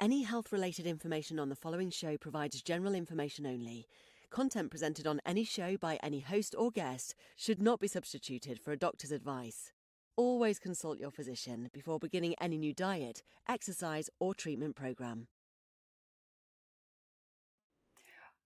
Any health-related information on the following show provides general information only. Content presented on any show by any host or guest should not be substituted for a doctor's advice. Always consult your physician before beginning any new diet, exercise, or treatment program.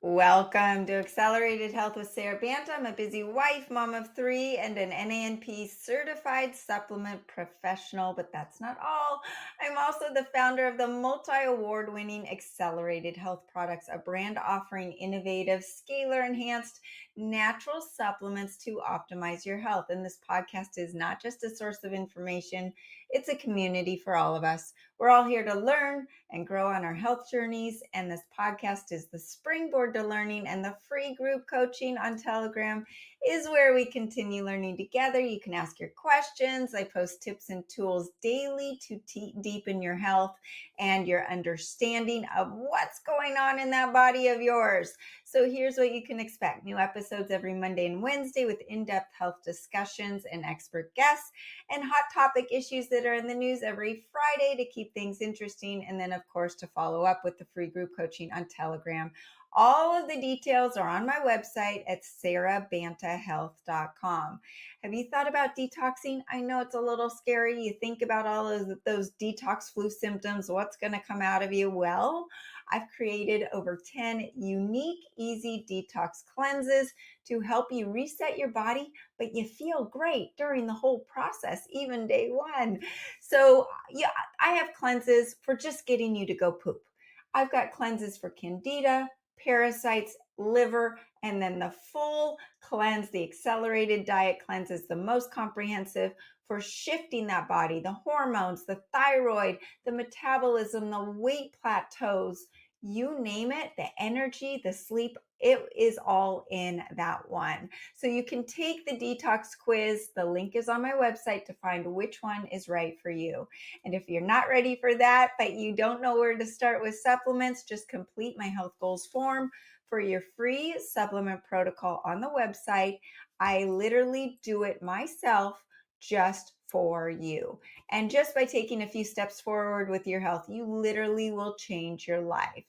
Welcome to Accelerated Health with SaraBanta. I'm a busy wife, mom of 3, and an NANP certified supplement professional, but that's not all. I'm also the founder of the multi-award winning Accelerated Health Products, a brand offering innovative, scalar enhanced natural supplements to optimize your health. And this podcast is not just a source of information, it's a community for all of us. We're all here to learn and grow on our health journeys. And this podcast is the springboard to learning, and the free group coaching on Telegram is where we continue learning together. You can ask your questions. I post tips and tools daily to deepen your health and your understanding of what's going on in that body of yours. So here's what you can expect. New episodes every Monday and Wednesday with in-depth health discussions and expert guests, and hot topic issues that are in the news every Friday to keep things interesting. And then, of course, to follow up with the free group coaching on Telegram. All of the details are on my website at SaraBantaHealth.com. Have you thought about detoxing? I know it's a little scary. You think about all of those detox flu symptoms, what's going to come out of you? Well, I've created over 10 unique, easy detox cleanses to help you reset your body, but you feel great during the whole process, even day one. So yeah, I have cleanses for just getting you to go poop. I've got cleanses for candida, parasites, liver, and then the full cleanse, the accelerated diet cleanse, is the most comprehensive for shifting that body, the hormones, the thyroid, the metabolism, the weight plateaus, you name it, the energy, the sleep, it is all in that one. So you can take the detox quiz. The link is on my website to find which one is right for you. And if you're not ready for that, but you don't know where to start with supplements, just complete my health goals form for your free supplement protocol on the website. I literally do it myself just for you. And just by taking a few steps forward with your health, you literally will change your life.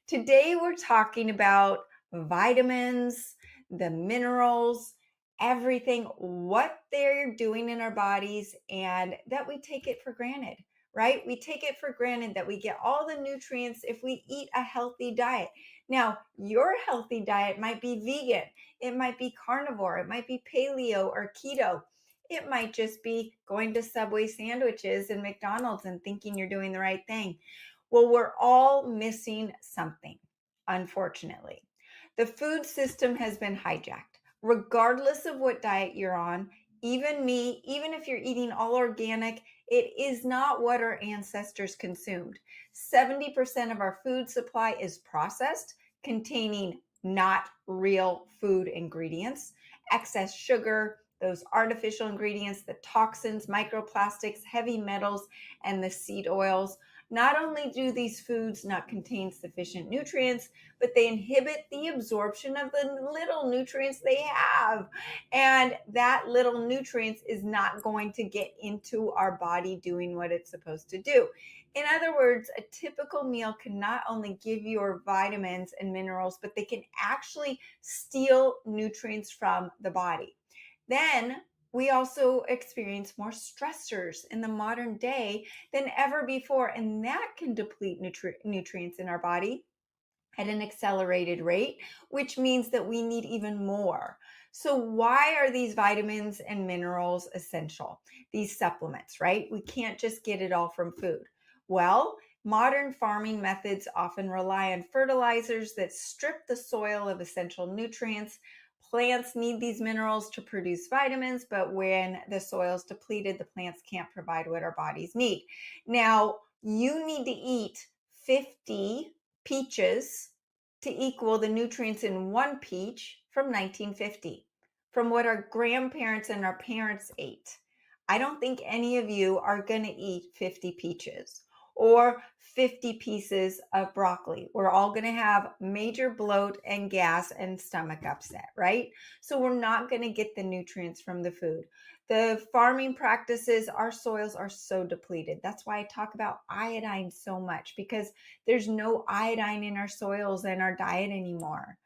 Today, we're talking about vitamins, the minerals, everything, what they're doing in our bodies, and that we take it for granted, right? We take it for granted that we get all the nutrients if we eat a healthy diet. Now, your healthy diet might be vegan, it might be carnivore, it might be paleo or keto. It might just be going to Subway sandwiches and McDonald's and thinking you're doing the right thing. Well, we're all missing something, unfortunately. The food system has been hijacked. Regardless of what diet you're on, even me, even if you're eating all organic, it is not what our ancestors consumed. 70% of our food supply is processed, containing not real food ingredients, excess sugar, those artificial ingredients, the toxins, microplastics, heavy metals, and the seed oils. Not only do these foods not contain sufficient nutrients, but they inhibit the absorption of the little nutrients they have. And that little nutrients is not going to get into our body doing what it's supposed to do. In other words, a typical meal can not only give you your vitamins and minerals, but they can actually steal nutrients from the body. Then we also experience more stressors in the modern day than ever before, and that can deplete nutrients in our body at an accelerated rate, which means that we need even more. So why are these vitamins and minerals essential? These supplements, right? We can't just get it all from food. Well, modern farming methods often rely on fertilizers that strip the soil of essential nutrients. Plants need these minerals to produce vitamins, but when the soil is depleted, the plants can't provide what our bodies need. Now, you need to eat 50 peaches to equal the nutrients in one peach from 1950, from what our grandparents and our parents ate. I don't think any of you are going to eat 50 peaches. or 50 pieces of broccoli. We're all going to have major bloat and gas and stomach upset, right? So we're not going to get the nutrients from the food. The farming practices, our soils are so depleted. That's why I talk about iodine so much, because there's no iodine in our soils and our diet anymore.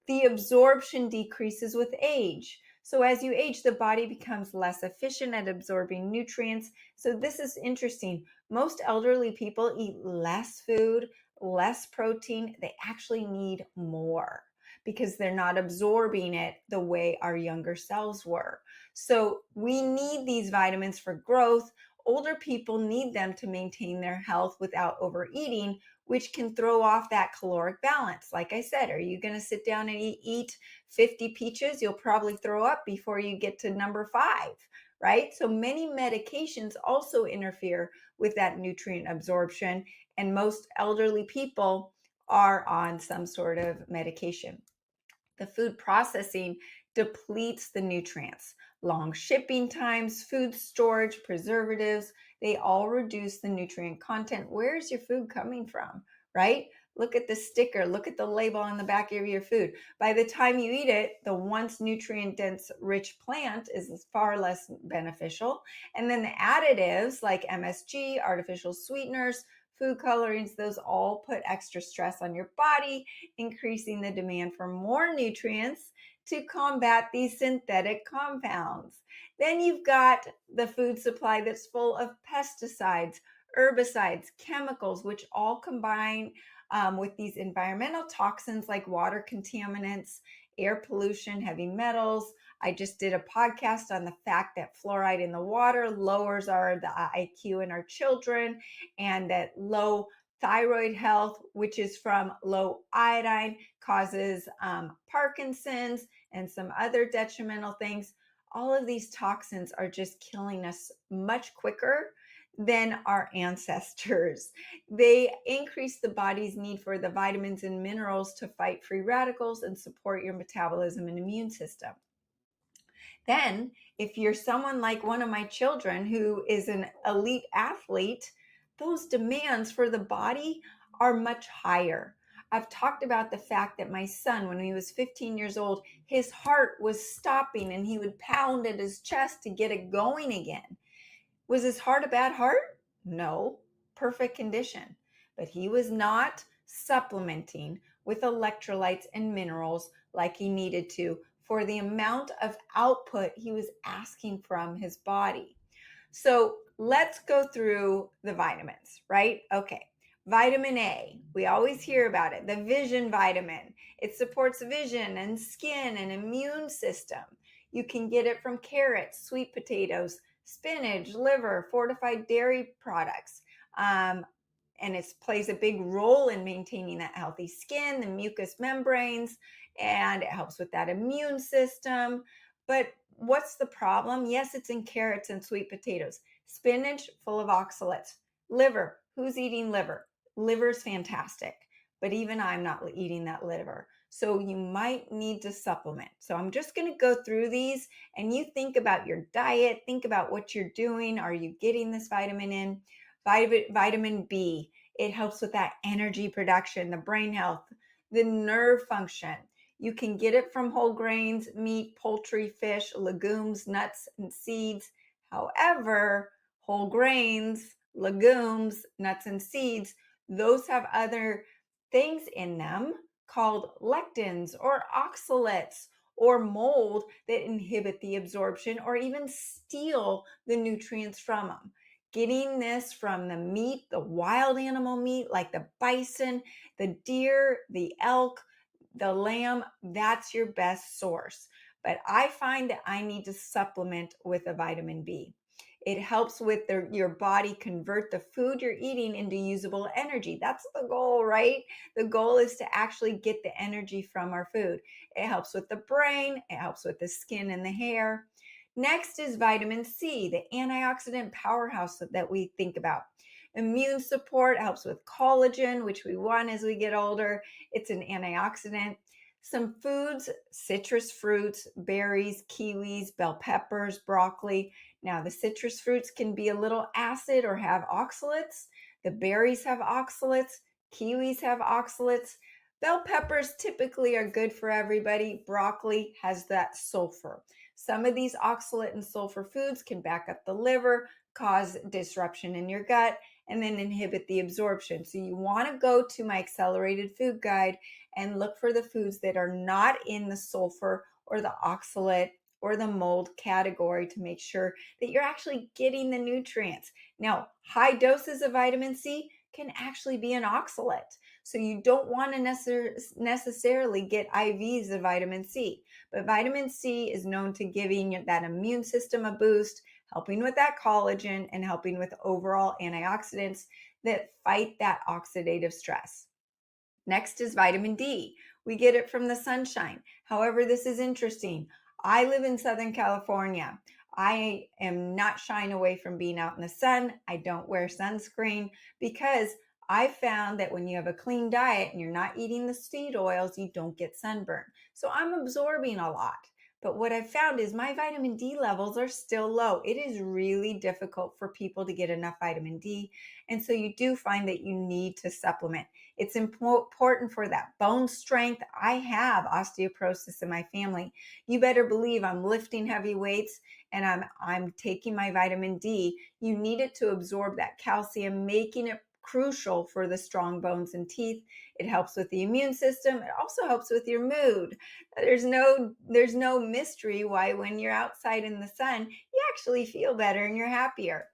The absorption decreases with age. So as you age, the body becomes less efficient at absorbing nutrients. So this is interesting. Most elderly people eat less food, less protein. They actually need more because they're not absorbing it the way our younger selves were. So we need these vitamins for growth. Older people need them to maintain their health without overeating, which can throw off that caloric balance. Like I said, are you going to sit down and eat 50 peaches? You'll probably throw up before you get to number 5, right? So many medications also interfere with that nutrient absorption, and most elderly people are on some sort of medication. The food processing depletes the nutrients. Long shipping times, food storage, preservatives, they all reduce the nutrient content. Where's your food coming from, right? Look at the sticker, look at the label on the back of your food. By the time you eat it, the once nutrient dense rich plant is far less beneficial. And then the additives like MSG, artificial sweeteners, food colorings, those all put extra stress on your body, increasing the demand for more nutrients to combat these synthetic compounds. Then you've got the food supply that's full of pesticides, herbicides, chemicals, which all combine with these environmental toxins like water contaminants, air pollution, heavy metals. I just did a podcast on the fact that fluoride in the water lowers the IQ in our children, and that low thyroid health, which is from low iodine, causes Parkinson's and some other detrimental things. All of these toxins are just killing us much quicker than our ancestors. They increase the body's need for the vitamins and minerals to fight free radicals and support your metabolism and immune system. Then, if you're someone like one of my children who is an elite athlete, those demands for the body are much higher. I've talked about the fact that my son, when he was 15 years old, his heart was stopping and he would pound at his chest to get it going again. Was his heart a bad heart? No, perfect condition. But he was not supplementing with electrolytes and minerals like he needed to for the amount of output he was asking from his body. So let's go through the vitamins, right? Okay. Vitamin A, we always hear about it, the vision vitamin. It supports vision and skin and immune system. You can get it from carrots, sweet potatoes, spinach, liver, fortified dairy products. And it plays a big role in maintaining that healthy skin, the mucous membranes, and it helps with that immune system. But what's the problem? Yes, it's in carrots and sweet potatoes. Spinach, full of oxalates. Liver, who's eating liver? Liver is fantastic, but even I'm not eating that liver. So you might need to supplement. So I'm just going to go through these, and you think about your diet, think about what you're doing. Are you getting this vitamin in? Vitamin B, it helps with that energy production, the brain health, the nerve function. You can get it from whole grains, meat, poultry, fish, legumes, nuts, and seeds. However, whole grains, legumes, nuts, and seeds, those have other things in them called lectins or oxalates or mold that inhibit the absorption or even steal the nutrients from them. Getting this from the meat, the wild animal meat like the bison, the deer, the elk, the lamb, that's your best source. But I find that I need to supplement with a vitamin B. It helps with your body convert the food you're eating into usable energy. That's the goal, right? The goal is to actually get the energy from our food. It helps with the brain, it helps with the skin and the hair. Next is vitamin C, the antioxidant powerhouse that we think about. Immune support helps with collagen, which we want as we get older. It's an antioxidant. Some foods, citrus fruits, berries, kiwis, bell peppers, broccoli. Now, the citrus fruits can be a little acid or have oxalates. The berries have oxalates, kiwis have oxalates. Bell peppers typically are good for everybody. Broccoli has that sulfur. Some of these oxalate and sulfur foods can back up the liver, cause disruption in your gut, and then inhibit the absorption. So you want to go to my accelerated food guide and look for the foods that are not in the sulfur or the oxalate or the mold category to make sure that you're actually getting the nutrients. Now, high doses of vitamin C can actually be an oxalate. So you don't want to necessarily get IVs of vitamin C. But vitamin C is known to giving that immune system a boost, helping with that collagen, and helping with overall antioxidants that fight that oxidative stress. Next is vitamin D. We get it from the sunshine. However, this is interesting. I live in Southern California. I am not shying away from being out in the sun. I don't wear sunscreen because I found that when you have a clean diet and you're not eating the seed oils, you don't get sunburn. So I'm absorbing a lot. But what I've found is my vitamin D levels are still low. It is really difficult for people to get enough vitamin D. And so you do find that you need to supplement. It's important for that bone strength. I have osteoporosis in my family. You better believe I'm lifting heavy weights and I'm taking my vitamin D. You need it to absorb that calcium, making it crucial for the strong bones and teeth. It helps with the immune system. It also helps with your mood. There's no mystery why when you're outside in the sun, you actually feel better and you're happier.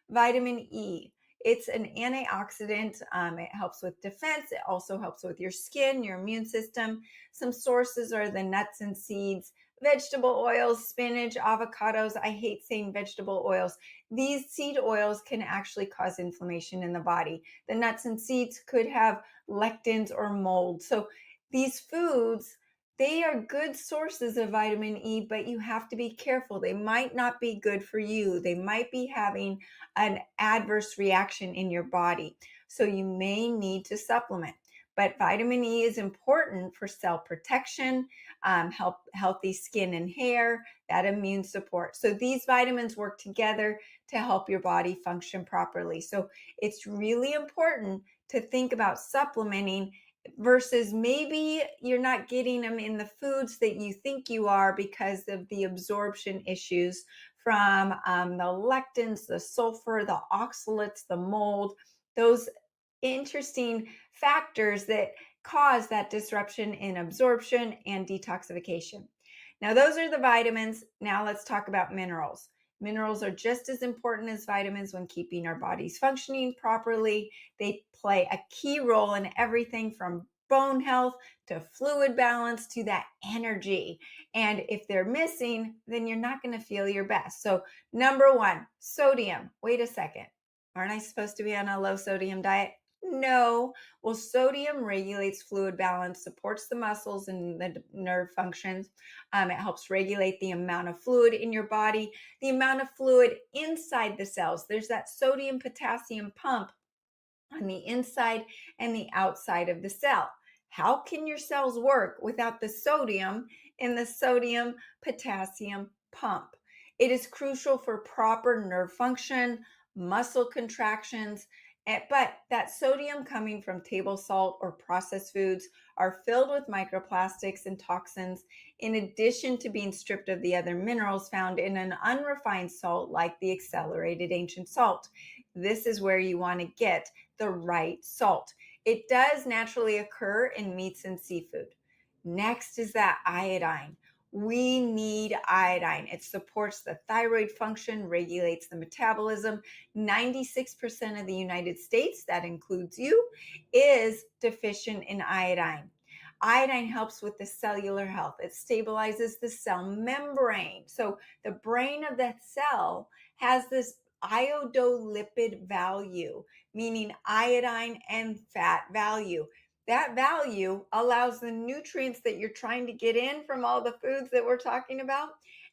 Vitamin E. It's an antioxidant. It helps with defense. It also helps with your skin, your immune system. Some sources are the nuts and seeds, vegetable oils, spinach, avocados. I hate saying vegetable oils. These seed oils can actually cause inflammation in the body. The nuts and seeds could have lectins or mold. So these foods, they are good sources of vitamin E, but you have to be careful. They might not be good for you. They might be having an adverse reaction in your body. So you may need to supplement. But vitamin E is important for cell protection, healthy skin and hair, that immune support. So these vitamins work together to help your body function properly. So it's really important to think about supplementing versus maybe you're not getting them in the foods that you think you are because of the absorption issues from the lectins, the sulfur, the oxalates, the mold, those interesting factors that cause that disruption in absorption and detoxification. Now, those are the vitamins. Now, let's talk about minerals. Minerals are just as important as vitamins when keeping our bodies functioning properly. They play a key role in everything from bone health to fluid balance to that energy. And if they're missing, then you're not going to feel your best. So, number one, sodium. Wait a second. Aren't I supposed to be on a low sodium diet? No. Well, sodium regulates fluid balance, supports the muscles and the nerve functions. It helps regulate the amount of fluid in your body, the amount of fluid inside the cells. There's that sodium potassium pump on the inside and the outside of the cell. How can your cells work without the sodium in the sodium potassium pump? It is crucial for proper nerve function, muscle contractions, but that sodium coming from table salt or processed foods are filled with microplastics and toxins, in addition to being stripped of the other minerals found in an unrefined salt like the accelerated ancient salt. This is where you want to get the right salt. It does naturally occur in meats and seafood. Next is that iodine. We need iodine. It supports the thyroid function, regulates the metabolism. 96% of the United States, that includes you, is deficient in iodine. Iodine helps with the cellular health. It stabilizes the cell membrane. So the brain of the cell has this iodolipid value, meaning iodine and fat value. That value allows the nutrients that you're trying to get in from all the foods that we're talking about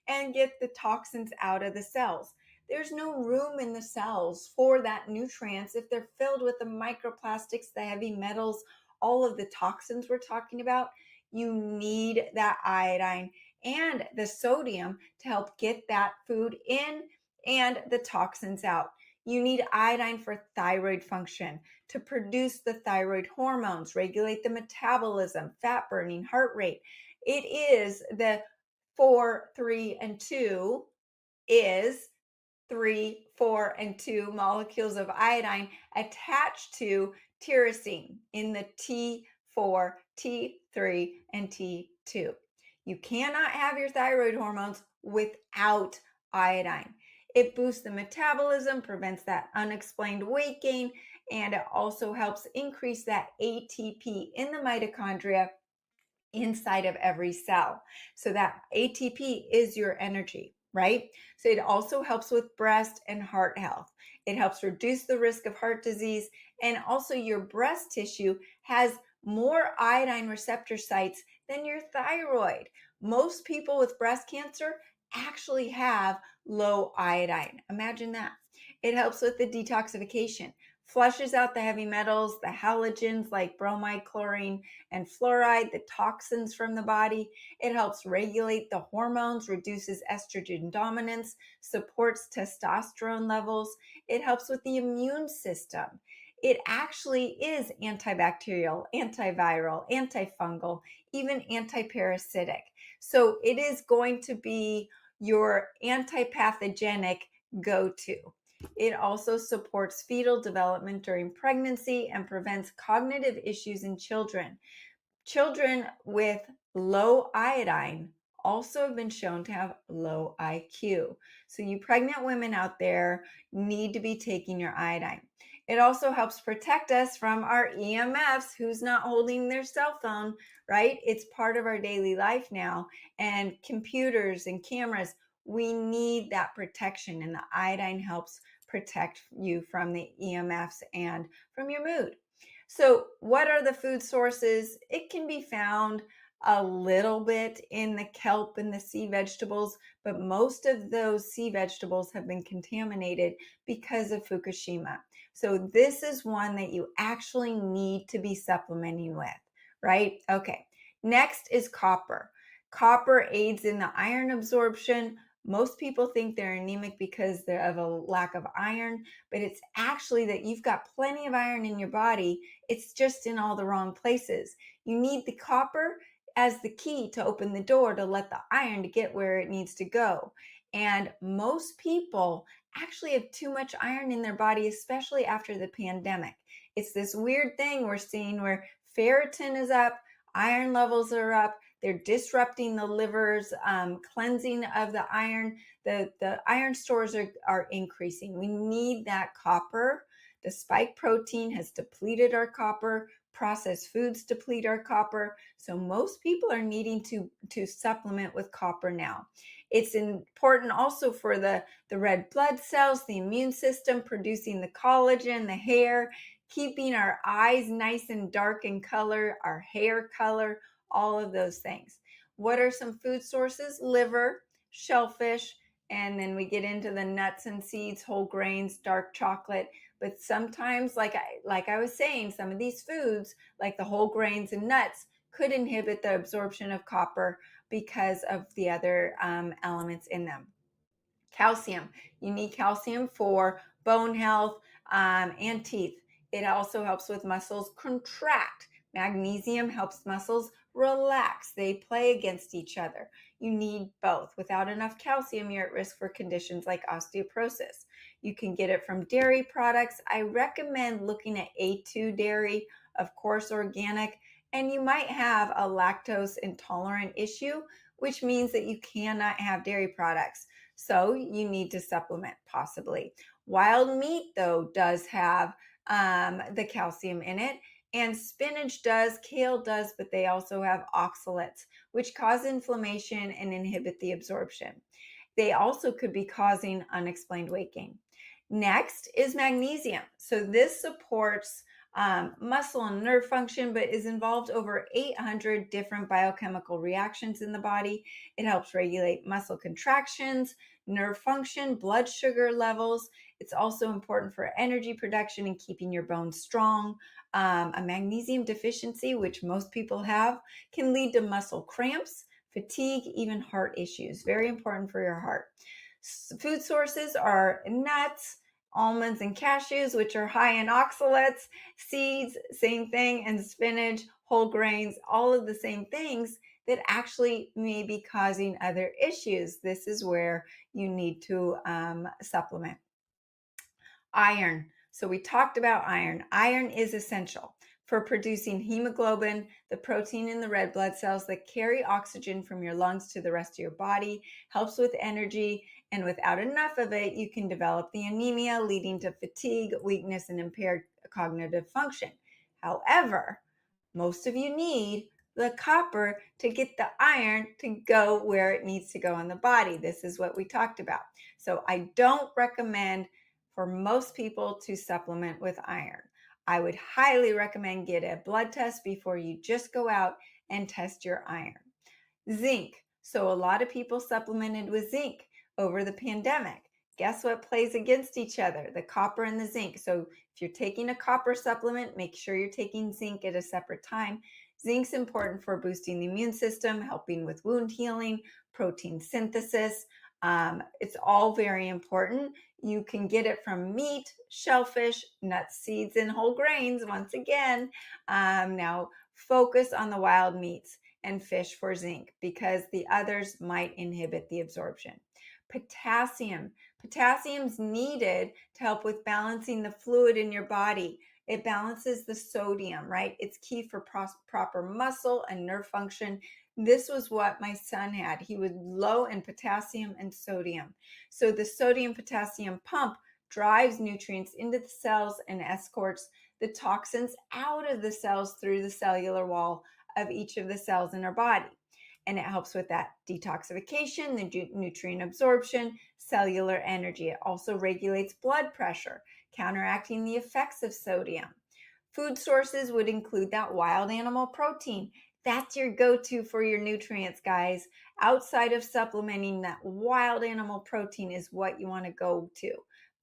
and get the toxins out of the cells. There's no room in the cells for that nutrients if they're filled with the microplastics, the heavy metals, all of the toxins we're talking about. You need that iodine and the sodium to help get that food in and the toxins out. You need iodine for thyroid function, to produce the thyroid hormones, regulate the metabolism, fat burning, heart rate. It is the 4, 3, and 2 is 3, 4, and 2 molecules of iodine attached to tyrosine in the T4, T3, and T2. You cannot have your thyroid hormones without iodine. It boosts the metabolism, prevents that unexplained weight gain, and it also helps increase that ATP in the mitochondria inside of every cell. So that ATP is your energy, right? So it also helps with breast and heart health. It helps reduce the risk of heart disease. And also, your breast tissue has more iodine receptor sites than your thyroid. Most people with breast cancer actually have low iodine. Imagine that. It helps with the detoxification, flushes out the heavy metals, the halogens like bromide, chlorine, and fluoride, the toxins from the body. It helps regulate the hormones, reduces estrogen dominance, supports testosterone levels. It helps with the immune system. It actually is antibacterial, antiviral, antifungal, even antiparasitic. So it is going to be your antipathogenic go to. It also supports fetal development during pregnancy and prevents cognitive issues in children. Children with low iodine also have been shown to have low IQ. So, you pregnant women out there need to be taking your iodine. It also helps protect us from our EMFs. Who's not holding their cell phone, right? It's part of our daily life now. And computers and cameras, we need that protection. And the iodine helps protect you from the EMFs and from your mood. So, what are the food sources? It can be found a little bit in the kelp and the sea vegetables, but most of those sea vegetables have been contaminated because of Fukushima. So, this is one that you actually need to be supplementing with, right? Okay. Next is copper. Copper aids in the iron absorption. Most people think they're anemic because they're of a lack of iron, but it's actually that you've got plenty of iron in your body. It's just in all the wrong places. You need the copper as the key to open the door to let the iron to get where it needs to go. And most people actually have too much iron in their body, especially after the pandemic. It's this weird thing we're seeing where ferritin is up, iron levels are up. They're disrupting the liver's cleansing of the iron. The iron stores are increasing. We need that copper. The spike protein has depleted our copper. Processed foods deplete our copper. So most people are needing to supplement with copper now. It's important also for the red blood cells, the immune system, producing the collagen, the hair, keeping our eyes nice and dark in color, our hair color, all of those things. What are some food sources? Liver, shellfish, and then we get into the nuts and seeds, whole grains, dark chocolate. But sometimes, like I was saying, some of these foods, like the whole grains and nuts, could inhibit the absorption of copper because of the other elements in them. Calcium. You need calcium for bone health and teeth. It also helps with muscles contract. Magnesium helps muscles relax. They play against each other. You need both. Without enough calcium, you're at risk for conditions like osteoporosis. You can get it from dairy products. I recommend looking at A2 dairy, of course, organic, and you might have a lactose intolerant issue, which means that you cannot have dairy products. So you need to supplement possibly. Wild meat, though, does have the calcium in it. And spinach does, kale does, but they also have oxalates, which cause inflammation and inhibit the absorption. They also could be causing unexplained weight gain. Next is magnesium. So this supports muscle and nerve function, but is involved over 800 different biochemical reactions in the body. It helps regulate muscle contractions, nerve function, blood sugar levels. It's also important for energy production and keeping your bones strong. A magnesium deficiency, which most people have, can lead to muscle cramps, fatigue, even heart issues. Very important for your heart. Food sources are nuts, Almonds and cashews, which are high in oxalates, seeds, same thing, and spinach, whole grains, all of the same things that actually may be causing other issues. This is where you need to supplement. Iron. So we talked about iron. Iron is essential for producing hemoglobin, the protein in the red blood cells that carry oxygen from your lungs to the rest of your body, helps with energy, and without enough of it, you can develop the anemia, leading to fatigue, weakness, and impaired cognitive function. However, most of you need the copper to get the iron to go where it needs to go in the body. This is what we talked about. So I don't recommend for most people to supplement with iron. I would highly recommend get a blood test before you just go out and test your iron. Zinc. So a lot of people supplemented with zinc over the pandemic. Guess what plays against each other? The copper and the zinc. So if you're taking a copper supplement, make sure you're taking zinc at a separate time. Zinc's important for boosting the immune system, helping with wound healing, protein synthesis. It's all very important. You can get it from meat, shellfish, nuts, seeds, and whole grains. Once again, now focus on the wild meats and fish for zinc because the others might inhibit the absorption. Potassium. Potassium's needed to help with balancing the fluid in your body. It balances the sodium, right? It's key for proper muscle and nerve function. This was what my son had. He was low in potassium and sodium. So the sodium potassium pump drives nutrients into the cells and escorts the toxins out of the cells through the cellular wall of each of the cells in our body. And it helps with that detoxification, the nutrient absorption, cellular energy. It also regulates blood pressure, counteracting the effects of sodium. Food sources would include that wild animal protein. That's your go to for your nutrients, guys. Outside of supplementing, that wild animal protein is what you want to go to.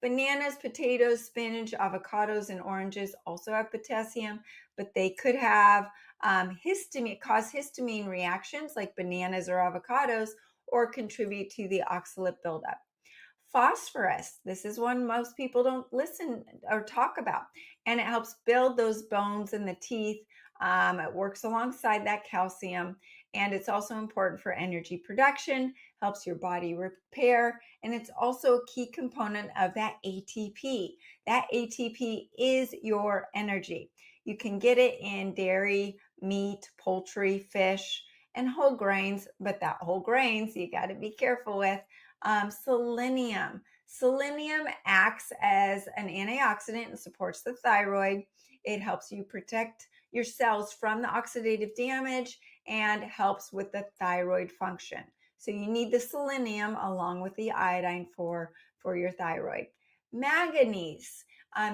Bananas, potatoes, spinach, avocados, and oranges also have potassium, but they could have histamine, cause histamine reactions like bananas or avocados, or contribute to the oxalate buildup. Phosphorus, this is one most people don't listen or talk about, and it helps build those bones in the teeth. It works alongside that calcium, and it's also important for energy production, helps your body repair, and it's also a key component of that ATP. That ATP is your energy. You can get it in dairy, meat, poultry, fish, and whole grains, but that whole grains you got to be careful with. Selenium. Selenium acts as an antioxidant and supports the thyroid. It helps you protect your cells from the oxidative damage and helps with the thyroid function. So you need the selenium along with the iodine for your thyroid. Manganese.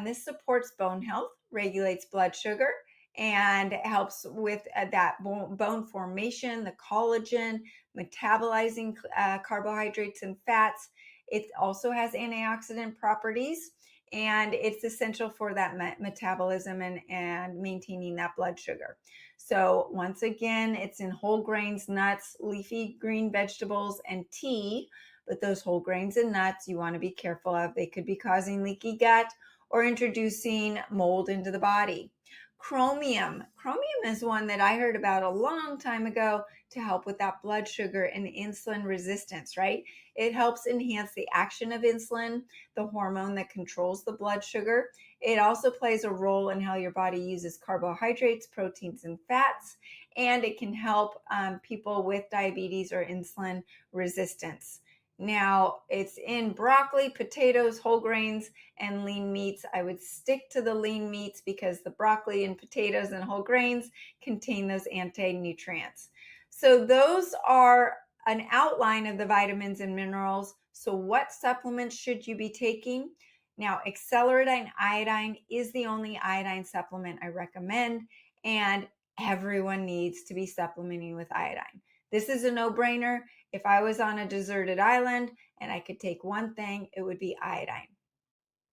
This supports bone health, regulates blood sugar, and helps with that bone formation, the collagen, metabolizing carbohydrates and fats. It also has antioxidant properties, and it's essential for that metabolism and maintaining that blood sugar. So once again, it's in whole grains, nuts, leafy green vegetables, and tea. But those whole grains and nuts you want to be careful of. They could be causing leaky gut or introducing mold into the body. Chromium. Chromium is one that I heard about a long time ago to help with that blood sugar and insulin resistance, right? It helps enhance the action of insulin, the hormone that controls the blood sugar. It also plays a role in how your body uses carbohydrates, proteins, and fats, and it can help people with diabetes or insulin resistance. Now, it's in broccoli, potatoes, whole grains, and lean meats. I would stick to the lean meats because the broccoli and potatoes and whole grains contain those anti-nutrients. So those are an outline of the vitamins and minerals. So what supplements should you be taking? Now, Accelerate iodine is the only iodine supplement I recommend, and everyone needs to be supplementing with iodine. This is a no-brainer. If I was on a deserted island and I could take one thing, it would be iodine.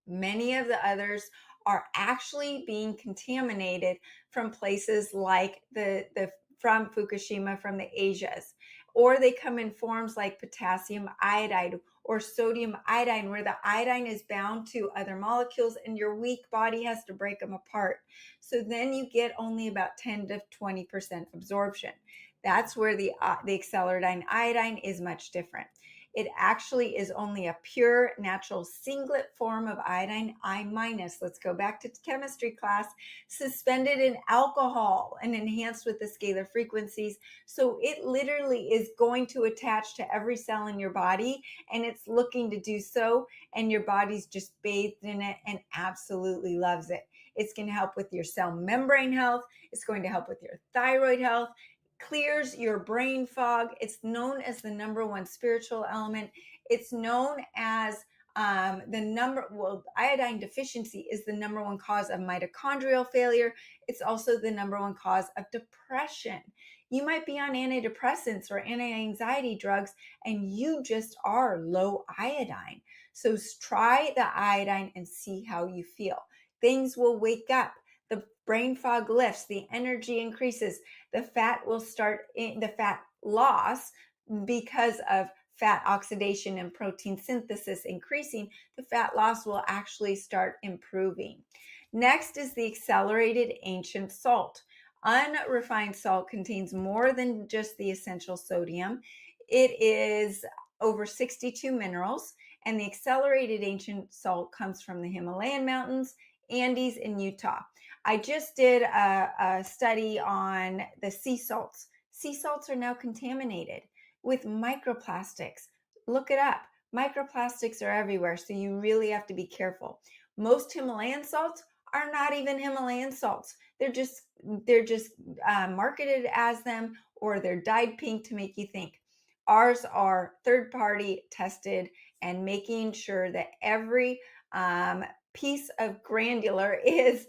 Many of the others are actually being contaminated from places like the from Fukushima, from the Asias. Or they come in forms like potassium iodide or sodium iodine, where the iodine is bound to other molecules and your weak body has to break them apart. So then you get only about 10 to 20% absorption. That's where the accelerated iodine is much different. It actually is only a pure natural singlet form of iodine, I minus. Let's go back to chemistry class. Suspended in alcohol and enhanced with the scalar frequencies. So it literally is going to attach to every cell in your body, and it's looking to do so. And your body's just bathed in it and absolutely loves it. It's going to help with your cell membrane health. It's going to help with your thyroid health, clears your brain fog. It's known as the number one spiritual element. It's known as iodine deficiency is the number one cause of mitochondrial failure. It's also the number one cause of depression. You might be on antidepressants or anti-anxiety drugs and you just are low iodine. So try the iodine and see how you feel. Things will wake up. The brain fog lifts, the energy increases, the fat loss because of fat oxidation and protein synthesis increasing, the fat loss will actually start improving. Next is the accelerated ancient salt. Unrefined salt contains more than just the essential sodium. It is over 62 minerals, and the accelerated ancient salt comes from the Himalayan mountains, Andes, in Utah. I just did a study on the sea salts. Sea salts are now contaminated with microplastics. Look it up. Microplastics are everywhere, so you really have to be careful. Most Himalayan salts are not even Himalayan salts. They're just marketed as them, or they're dyed pink to make you think. Ours are third party tested and making sure that every piece of granular is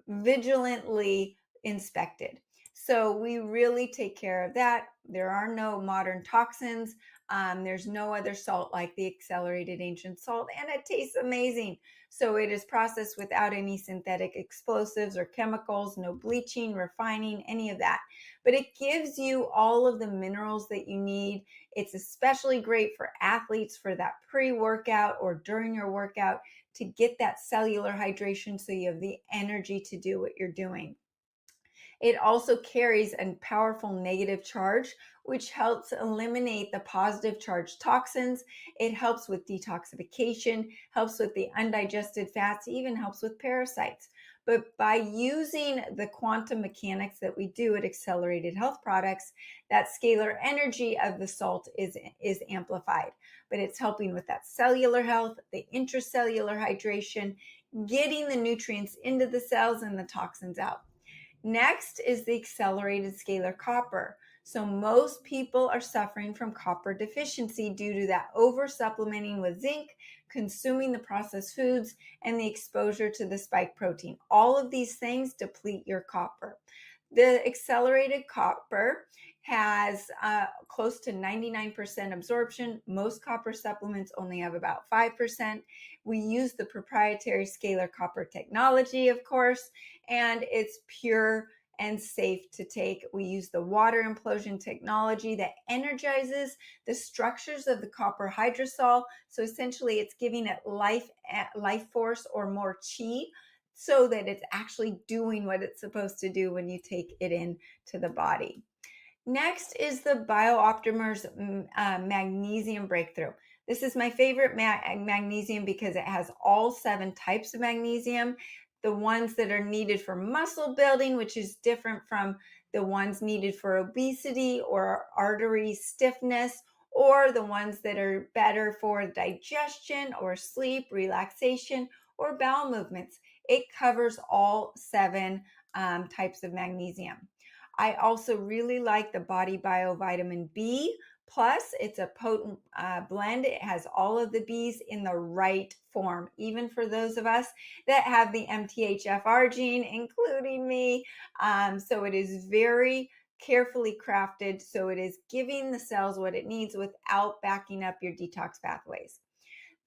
vigilantly inspected. So we really take care of that. There are no modern toxins. There's no other salt like the accelerated ancient salt, and it tastes amazing. So it is processed without any synthetic explosives or chemicals, no bleaching, refining, any of that. But it gives you all of the minerals that you need. It's especially great for athletes for that pre-workout or during your workout to get that cellular hydration so you have the energy to do what you're doing. It also carries a powerful negative charge, which helps eliminate the positive charged toxins. It helps with detoxification, helps with the undigested fats, even helps with parasites. But by using the quantum mechanics that we do at Accelerated Health Products, that scalar energy of the salt is amplified. But it's helping with that cellular health, the intracellular hydration, getting the nutrients into the cells and the toxins out. Next is the accelerated scalar copper. So most people are suffering from copper deficiency due to that over supplementing with zinc, consuming the processed foods, and the exposure to the spike protein. All of these things deplete your copper. The accelerated copper has close to 99% absorption. Most copper supplements only have about 5%. We use the proprietary scalar copper technology, of course, and it's pure and safe to take. We use the water implosion technology that energizes the structures of the copper hydrosol. So essentially it's giving it life force or more chi, so that it's actually doing what it's supposed to do when you take it into the body. Next is the BioOptimers magnesium breakthrough. This is my favorite magnesium because it has all 7 types of magnesium. The ones that are needed for muscle building, which is different from the ones needed for obesity or artery stiffness, or the ones that are better for digestion or sleep, relaxation, or bowel movements. It covers all 7 types of magnesium. I also really like the Body Bio Vitamin B Plus. It's a potent blend. It has all of the Bs in the right form, even for those of us that have the MTHFR gene, including me. So it is very carefully crafted. So it is giving the cells what it needs without backing up your detox pathways.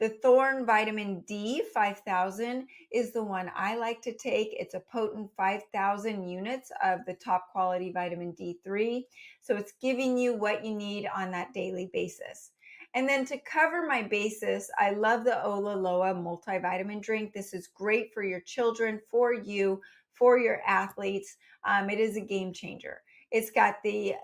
The Thorn Vitamin D 5000 is the one I like to take. It's a potent 5,000 units of the top quality vitamin D3. So it's giving you what you need on that daily basis. And then to cover my basis, I love the Olaloa multivitamin drink. This is great for your children, for you, for your athletes. It is a game changer. It's got the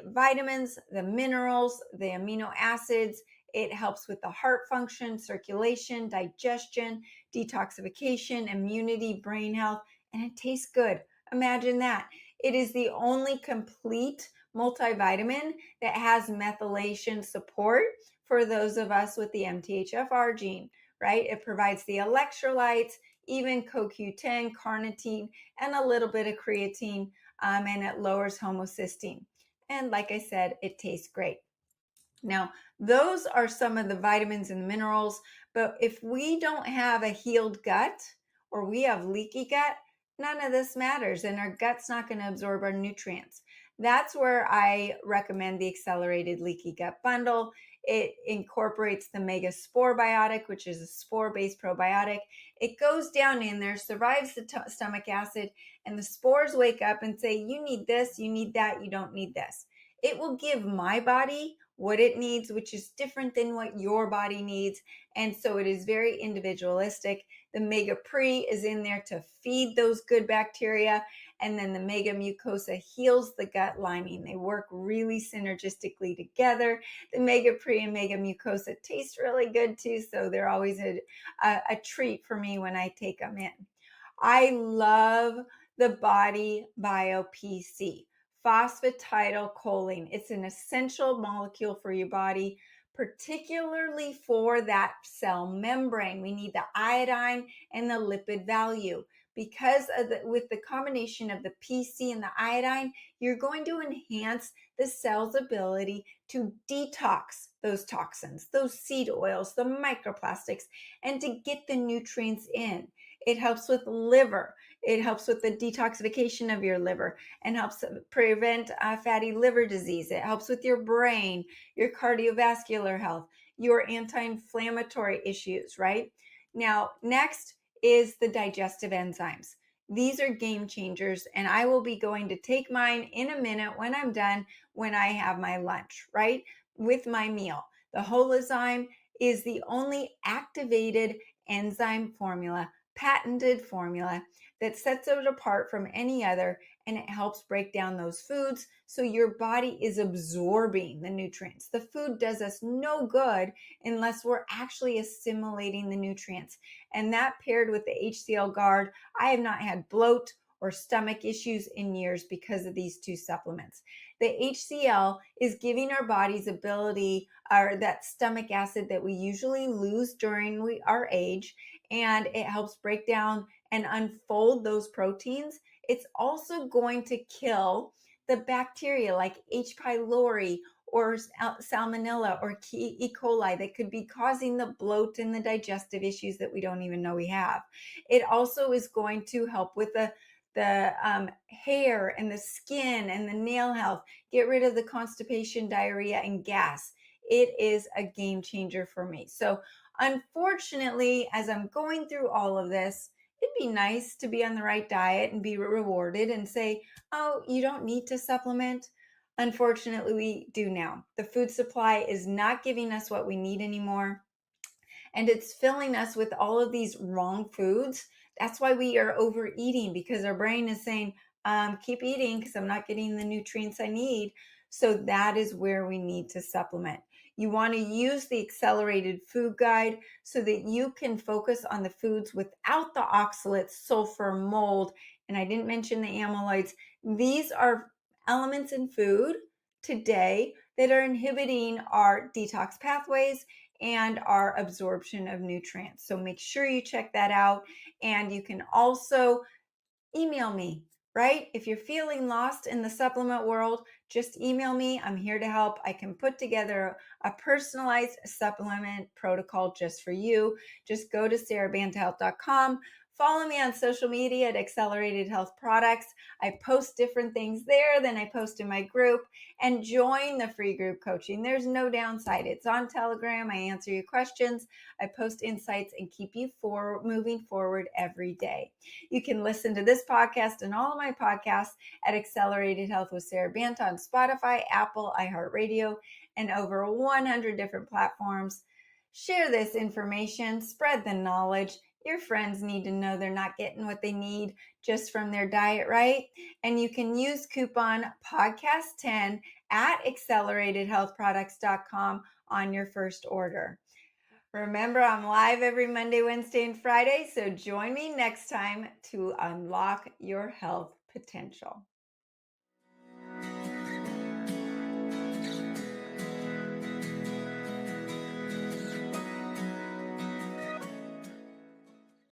vitamins, the minerals, the amino acids. It helps with the heart function, circulation, digestion, detoxification, immunity, brain health, and it tastes good. Imagine that. It is the only complete multivitamin that has methylation support for those of us with the MTHFR gene, right? It provides the electrolytes, even CoQ10, carnitine, and a little bit of creatine, and it lowers homocysteine. And like I said, it tastes great. Now, those are some of the vitamins and minerals, but if we don't have a healed gut or we have leaky gut, none of this matters and our gut's not going to absorb our nutrients. That's where I recommend the accelerated leaky gut bundle. It incorporates the mega spore biotic, which is a spore based probiotic. It goes down in there, survives the stomach acid, and the spores wake up and say, you need this, you need that, you don't need this. It will give my body what it needs, which is different than what your body needs. And so it is very individualistic. The Mega Pre is in there to feed those good bacteria. And then the Mega Mucosa heals the gut lining. They work really synergistically together. The Mega Pre and Mega Mucosa taste really good too. So they're always a treat for me when I take them in. I love the Body Bio PC. Phosphatidylcholine. It's an essential molecule for your body, particularly for that cell membrane. We need the iodine and the lipid value because with the combination of the PC and the iodine, you're going to enhance the cell's ability to detox those toxins, those seed oils, the microplastics, and to get the nutrients in. It helps with liver. It helps with the detoxification of your liver and helps prevent fatty liver disease. It helps with your brain, your cardiovascular health, your anti-inflammatory issues, right? Now, next is the digestive enzymes. These are game changers, and I will be going to take mine in a minute when I'm done, when I have my lunch, right? With my meal. The Holozyme is the only activated enzyme formula, patented formula that sets it apart from any other, and it helps break down those foods so your body is absorbing the nutrients. The food does us no good unless we're actually assimilating the nutrients. And that paired with the HCL Guard, I have not had bloat or stomach issues in years because of these two supplements. The HCL is giving our body's ability, or that stomach acid that we usually lose during our age, and it helps break down and unfold those proteins. It's also going to kill the bacteria like H. pylori or salmonella or E. coli that could be causing the bloat and the digestive issues that we don't even know we have. It also is going to help with the hair and the skin and the nail health, get rid of the constipation, diarrhea, and gas. It is a game changer for me. So unfortunately, as I'm going through all of this, it'd be nice to be on the right diet and be rewarded and say, oh, you don't need to supplement. Unfortunately, we do now. The food supply is not giving us what we need anymore. And it's filling us with all of these wrong foods. That's why we are overeating, because our brain is saying, keep eating because I'm not getting the nutrients I need. So that is where we need to supplement. You want to use the accelerated food guide so that you can focus on the foods without the oxalates, sulfur, mold, and I didn't mention the amyloids. These are elements in food today that are inhibiting our detox pathways and our absorption of nutrients. So make sure you check that out. And you can also email me, right? If you're feeling lost in the supplement world, just email me. I'm here to help. I can put together a personalized supplement protocol just for you. Just go to SaraBantaHealth.com Follow me on social media at Accelerated Health Products. I post different things there than I post in my group, and join the free group coaching. There's no downside. It's on Telegram. I answer your questions. I post insights and keep you moving forward every day. You can listen to this podcast and all of my podcasts at Accelerated Health with SaraBanta on Spotify, Apple, iHeartRadio, and over 100 different platforms. Share this information, spread the knowledge. Your friends need to know they're not getting what they need just from their diet, right? And you can use coupon podcast10 at acceleratedhealthproducts.com on your first order. Remember, I'm live every Monday, Wednesday, and Friday, so join me next time to unlock your health potential.